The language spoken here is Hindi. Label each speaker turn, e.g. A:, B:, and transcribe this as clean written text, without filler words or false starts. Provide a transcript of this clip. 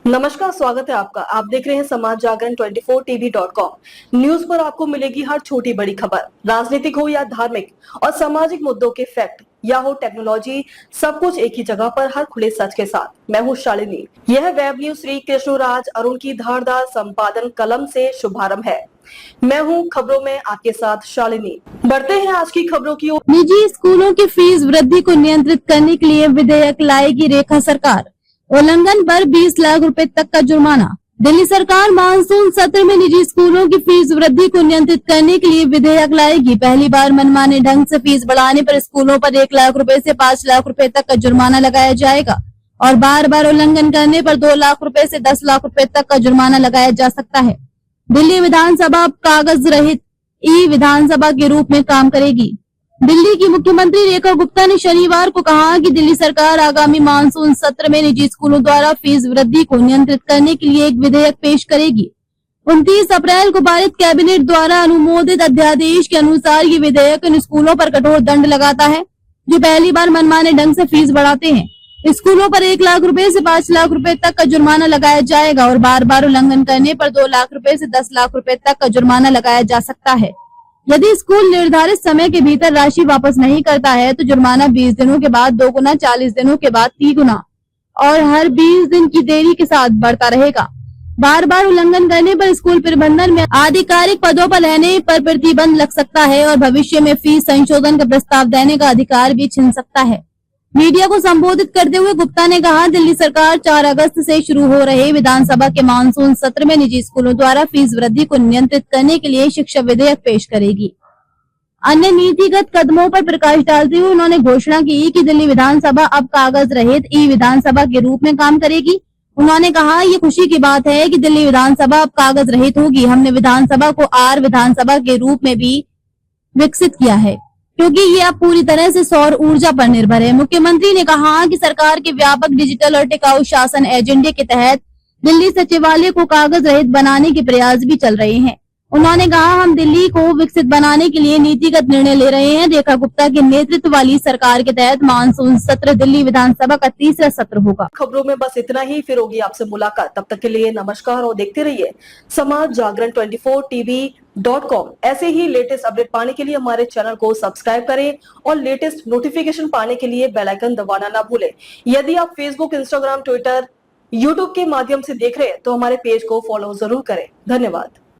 A: नमस्कार, स्वागत है आपका। आप देख रहे हैं समाज जागरण 24tv.com। न्यूज पर आपको मिलेगी हर छोटी बड़ी खबर, राजनीतिक हो या धार्मिक और सामाजिक मुद्दों के फैक्ट या हो टेक्नोलॉजी, सब कुछ एक ही जगह पर हर खुले सच के साथ। मैं हूँ शालिनी। यह वेब न्यूज श्री कृष्णराज अरुण की धारदार संपादन कलम से शुभारंभ है। मैं हूँ खबरों में आपके साथ शालिनी। बढ़ते हैं आज की खबरों की ओर।
B: निजी स्कूलों की फीस वृद्धि को नियंत्रित करने के लिए विधेयक लाएगी रेखा सरकार। उल्लंघन पर 20 लाख रुपए तक का जुर्माना। दिल्ली सरकार मानसून सत्र में निजी स्कूलों की फीस वृद्धि को नियंत्रित करने के लिए विधेयक लाएगी। पहली बार मनमाने ढंग से फीस बढ़ाने पर स्कूलों पर 1 लाख रुपए से 5 लाख रुपए तक का जुर्माना लगाया जाएगा और बार बार उल्लंघन करने पर 2 लाख रुपए से 10 लाख रुपए तक का जुर्माना लगाया जा सकता है। दिल्ली विधानसभा अब कागज रहित ई विधानसभा के रूप में काम करेगी। दिल्ली की मुख्यमंत्री रेखा गुप्ता ने शनिवार को कहा कि दिल्ली सरकार आगामी मानसून सत्र में निजी स्कूलों द्वारा फीस वृद्धि को नियंत्रित करने के लिए एक विधेयक पेश करेगी। 29 अप्रैल को पारित कैबिनेट द्वारा अनुमोदित अध्यादेश के अनुसार ये विधेयक इन स्कूलों पर कठोर दंड लगाता है जो पहली बार मनमाने ढंग से फीस बढ़ाते हैं। स्कूलों पर 1 लाख रुपए से 5 लाख रुपए तक का जुर्माना लगाया जाएगा और बार बार उल्लंघन करने पर 2 लाख रुपए से 10 लाख रुपए तक का जुर्माना लगाया जा सकता है। यदि स्कूल निर्धारित समय के भीतर राशि वापस नहीं करता है तो जुर्माना 20 दिनों के बाद 2 गुना, 40 दिनों के बाद 3 गुना और हर 20 दिन की देरी के साथ बढ़ता रहेगा। बार बार उल्लंघन करने पर स्कूल प्रबंधन में आधिकारिक पदों पर रहने पर प्रतिबंध लग सकता है और भविष्य में फीस संशोधन का प्रस्ताव देने का अधिकार भी छिन सकता है। मीडिया को संबोधित करते हुए गुप्ता ने कहा, दिल्ली सरकार 4 अगस्त से शुरू हो रहे विधानसभा के मानसून सत्र में निजी स्कूलों द्वारा फीस वृद्धि को नियंत्रित करने के लिए शिक्षा विधेयक पेश करेगी। अन्य नीतिगत कदमों पर प्रकाश डालते हुए उन्होंने घोषणा की कि दिल्ली विधानसभा अब कागज रहित ई विधानसभा के रूप में काम करेगी। उन्होंने कहा, ये खुशी की बात है कि दिल्ली विधानसभा अब कागज रहित होगी। हमने विधानसभा को आर विधानसभा के रूप में भी विकसित किया है क्योंकि ये अब पूरी तरह से सौर ऊर्जा पर निर्भर है। मुख्यमंत्री ने कहा कि सरकार के व्यापक डिजिटल और टिकाऊ शासन एजेंडे के तहत दिल्ली सचिवालय को कागज रहित बनाने के प्रयास भी चल रहे हैं। उन्होंने कहा, हम दिल्ली को विकसित बनाने के लिए नीतिगत निर्णय ले रहे हैं। रेखा गुप्ता के नेतृत्व वाली सरकार के तहत मानसून सत्र दिल्ली विधानसभा का तीसरा सत्र होगा।
A: खबरों में बस इतना ही, फिर होगी आपसे मुलाकात। तब तक के लिए नमस्कार और देखते रहिए समाज जागरण 24tv.com। ऐसे ही लेटेस्ट अपडेट पाने के लिए हमारे चैनल को सब्सक्राइब करें और लेटेस्ट नोटिफिकेशन पाने के लिए बेल आइकन दबाना ना भूलें। यदि आप फेसबुक, इंस्टाग्राम, ट्विटर, यूट्यूब के माध्यम से देख रहे हैं तो हमारे पेज को फॉलो जरूर करें। धन्यवाद।